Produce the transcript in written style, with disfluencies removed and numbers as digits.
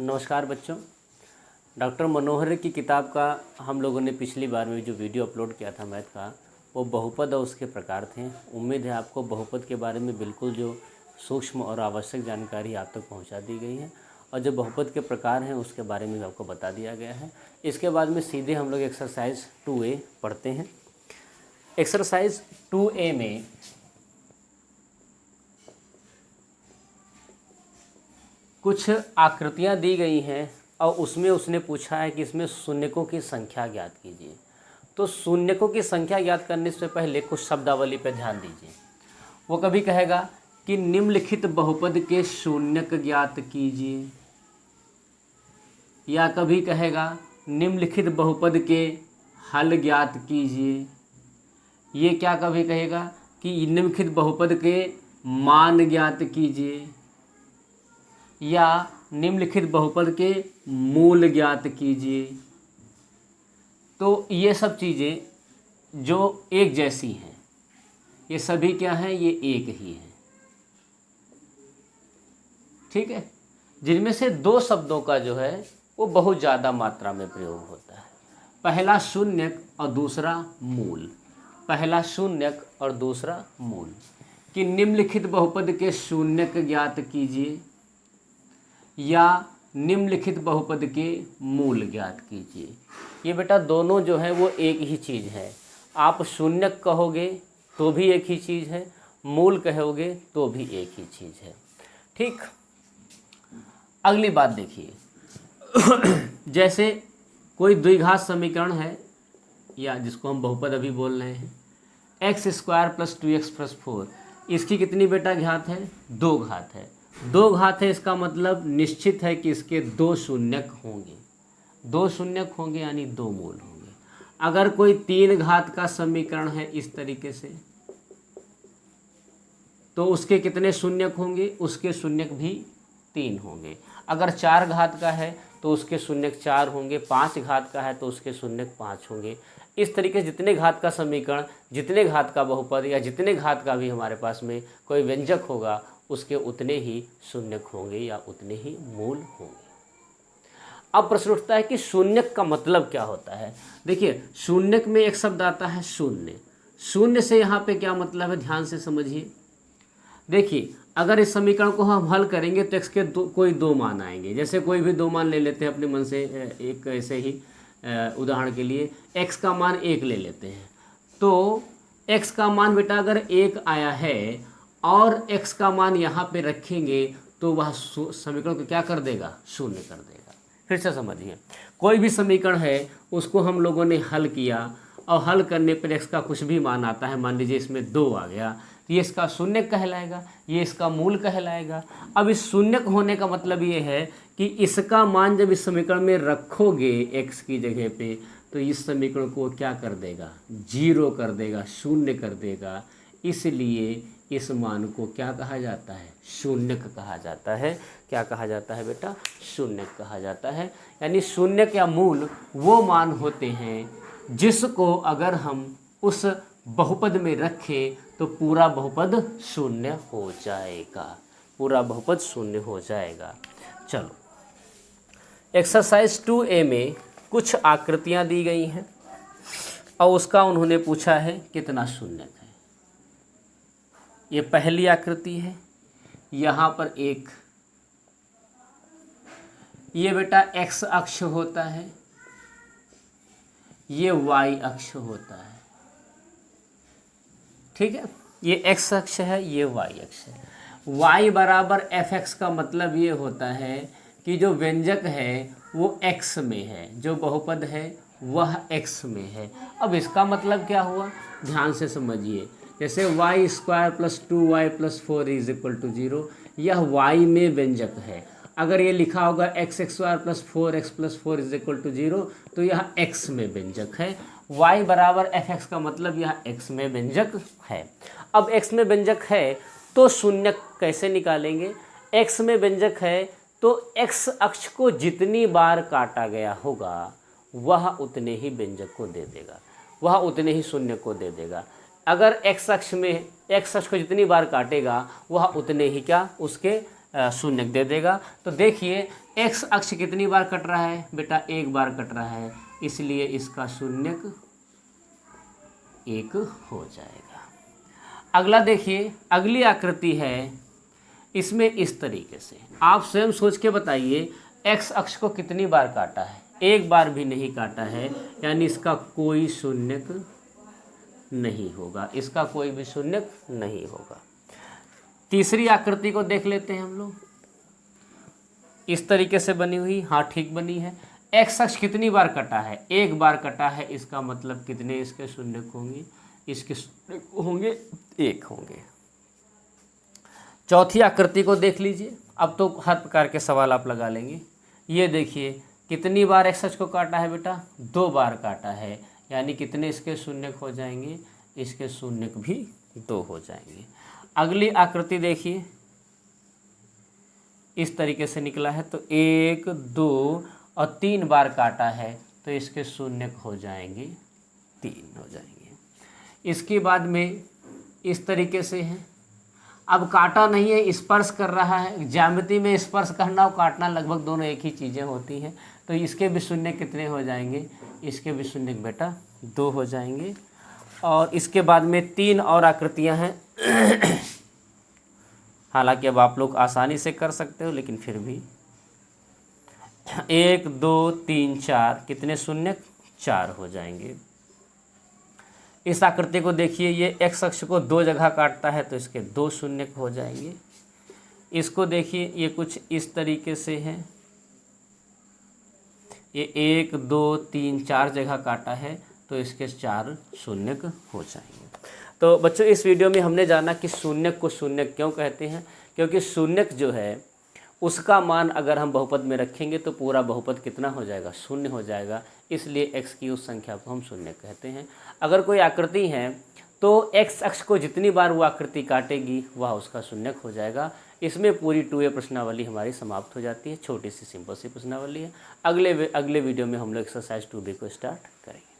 नमस्कार बच्चों। डॉक्टर मनोहर की किताब का हम लोगों ने पिछली बार में जो वीडियो अपलोड किया था मैथ का, वो बहुपद और उसके प्रकार थे। उम्मीद है आपको बहुपद के बारे में बिल्कुल जो सूक्ष्म और आवश्यक जानकारी आप तक पहुंचा दी गई है, और जो बहुपद के प्रकार हैं उसके बारे में आपको बता दिया गया है। इसके बाद में सीधे हम लोग एक्सरसाइज 2A पढ़ते हैं। एक्सरसाइज 2A में कुछ आकृतियाँ दी गई हैं और उसमें उसने पूछा है कि इसमें शून्यकों की संख्या ज्ञात कीजिए। तो शून्यकों की संख्या ज्ञात करने से पहले कुछ शब्दावली पर ध्यान दीजिए। वो कभी कहेगा कि निम्नलिखित बहुपद के शून्यक ज्ञात कीजिए, या कभी कहेगा निम्नलिखित बहुपद के हल ज्ञात कीजिए। ये क्या कभी कहेगा कि निम्नलिखित बहुपद के मान ज्ञात कीजिए, या निम्नलिखित बहुपद के मूल ज्ञात कीजिए। तो ये सब चीज़ें जो एक जैसी हैं, ये सभी क्या हैं, ये एक ही हैं। ठीक है। जिनमें से दो शब्दों का जो है वो बहुत ज़्यादा मात्रा में प्रयोग होता है। पहला शून्यक और दूसरा मूल। पहला शून्यक और दूसरा मूल। कि निम्नलिखित बहुपद के शून्यक ज्ञात कीजिए, या निम्नलिखित बहुपद के मूल ज्ञात कीजिए। ये बेटा दोनों जो है वो एक ही चीज़ है। आप शून्यक कहोगे तो भी एक ही चीज़ है, मूल कहोगे तो भी एक ही चीज़ है। ठीक। अगली बात देखिए। जैसे कोई द्विघात समीकरण है, या जिसको हम बहुपद अभी बोल रहे हैं, x² + 2x + 4। इसकी कितनी बेटा घात है? 2 घात है। 2 घात है, इसका मतलब निश्चित है कि इसके 2 शून्यक होंगे। 2 शून्यक होंगे यानी 2 मूल होंगे। अगर कोई 3 घात का समीकरण है इस तरीके से, तो उसके कितने शून्यक होंगे? उसके शून्यक भी 3 होंगे। अगर 4 घात का है तो उसके शून्यक 4 होंगे। 5 घात का है तो उसके शून्यक 5 होंगे। इस तरीके से जितने घात का समीकरण, जितने घात का बहुपद, या जितने घात का भी हमारे पास में कोई व्यंजक होगा, उसके उतने ही शून्यक होंगे या उतने ही मूल होंगे। अब प्रश्न उठता है कि शून्यक का मतलब क्या होता है। देखिए, शून्यक में एक शब्द आता है शून्य। शून्य से यहाँ पे क्या मतलब है, ध्यान से समझिए। देखिए, अगर इस समीकरण को हम हल करेंगे तो x के कोई 2 मान आएंगे। जैसे कोई भी 2 मान ले लेते हैं अपने मन से। एक ऐसे ही उदाहरण के लिए x का मान 1 ले लेते हैं। तो x का मान बेटा अगर 1 आया है और x का मान यहाँ पे रखेंगे तो वह समीकरण को क्या कर देगा? शून्य कर देगा। फिर से समझिए, कोई भी समीकरण है उसको हम लोगों ने हल किया, और हल करने पर x का कुछ भी मान आता है। मान लीजिए इसमें 2 आ गया, तो ये इसका शून्यक कहलाएगा, ये इसका मूल कहलाएगा। अब इस शून्यक होने का मतलब ये है कि इसका मान जब इस समीकरण में रखोगे x की जगह पे, तो इस समीकरण को क्या कर देगा? 0 कर देगा, शून्य कर देगा। इसलिए इस मान को क्या कहा जाता है? शून्यक कहा जाता है। क्या कहा जाता है बेटा? शून्यक कहा जाता है। यानी शून्यक या मूल वो मान होते हैं जिसको अगर हम उस बहुपद में रखें तो पूरा बहुपद शून्य हो जाएगा। पूरा बहुपद शून्य हो जाएगा। चलो, एक्सरसाइज 2A में कुछ आकृतियाँ दी गई हैं और उसका उन्होंने पूछा है कितना शून्यक है। ये पहली आकृति है। यहाँ पर एक, ये बेटा x अक्ष होता है, ये y अक्ष होता है। ठीक है, ये x अक्ष है, ये y अक्ष है। y बराबर fx का मतलब ये होता है कि जो व्यंजक है वो x में है, जो बहुपद है वह x में है। अब इसका मतलब क्या हुआ, ध्यान से समझिए। जैसे y² + 2y + 4 = 0, यह y में व्यंजक है। अगर ये लिखा होगा x² + 4x + 4 = 0, तो यह x में व्यंजक है। y बराबर fx का मतलब यह x में व्यंजक है। अब x में व्यंजक है तो शून्यक कैसे निकालेंगे? x में व्यंजक है तो x अक्ष को जितनी बार काटा गया होगा वह उतने ही व्यंजक को दे देगा, वह उतने ही शून्य को दे देगा। अगर x अक्ष में x अक्ष को जितनी बार काटेगा वह उतने ही क्या उसके शून्य दे देगा। तो देखिए x अक्ष कितनी बार कट रहा है बेटा, एक बार कट रहा है, इसलिए इसका शून्यक 1 हो जाएगा। अगला देखिए, अगली आकृति है, इसमें इस तरीके से आप स्वयं सोच के बताइए x अक्ष को कितनी बार काटा है, एक बार भी नहीं काटा है, यानी इसका कोई शून्यक नहीं होगा, इसका कोई भी शून्यक नहीं होगा। तीसरी आकृति को देख लेते हैं हम लोग, इस तरीके से बनी हुई, हाँ ठीक बनी है। x अक्ष कितनी बार कटा है, एक बार कटा है, इसका मतलब कितने इसके शून्यक होंगे, इसके शून्यक होंगे 1 होंगे। चौथी आकृति को देख लीजिए, अब तो हर प्रकार के सवाल आप लगा लेंगे। ये देखिए कितनी बार x अक्ष को काटा है बेटा, 2 बार काटा है, यानी कितने इसके शून्यक हो जाएंगे, इसके शून्यक भी 2 हो जाएंगे। अगली आकृति देखिए, इस तरीके से निकला है, तो 1 2 और 3 बार काटा है, तो इसके शून्यक हो जाएंगे 3 हो जाएंगे। इसके बाद में इस तरीके से है, अब काटा नहीं है, स्पर्श कर रहा है। ज्यामिति में स्पर्श करना और काटना लगभग दोनों एक ही चीज़ें होती हैं, तो इसके भी शून्य कितने हो जाएंगे, इसके भी शून्य बेटा 2 हो जाएंगे। और इसके बाद में 3 और आकृतियां हैं हालांकि अब आप लोग आसानी से कर सकते हो, लेकिन फिर भी 1 2 3 4 कितने शून्य, 4 हो जाएंगे। इस आकृति को देखिए, ये x अक्ष को 2 जगह काटता है, तो इसके 2 शून्यक हो जाएंगे। इसको देखिए, ये कुछ इस तरीके से है, ये 1 2 3 4 जगह काटा है, तो इसके 4 शून्यक हो जाएंगे। तो बच्चों इस वीडियो में हमने जाना कि शून्यक को शून्यक क्यों कहते हैं, क्योंकि शून्यक जो है उसका मान अगर हम बहुपद में रखेंगे तो पूरा बहुपद कितना हो जाएगा, शून्य हो जाएगा, इसलिए x की उस संख्या को हम शून्य कहते हैं। अगर कोई आकृति है तो x अक्ष को जितनी बार वो आकृति काटेगी वह उसका शून्यक हो जाएगा। इसमें पूरी 2A प्रश्नावली हमारी समाप्त हो जाती है, छोटी सी सिंपल सी प्रश्नावली है। अगले वीडियो में हम लोग एक्सरसाइज 2B को स्टार्ट करेंगे।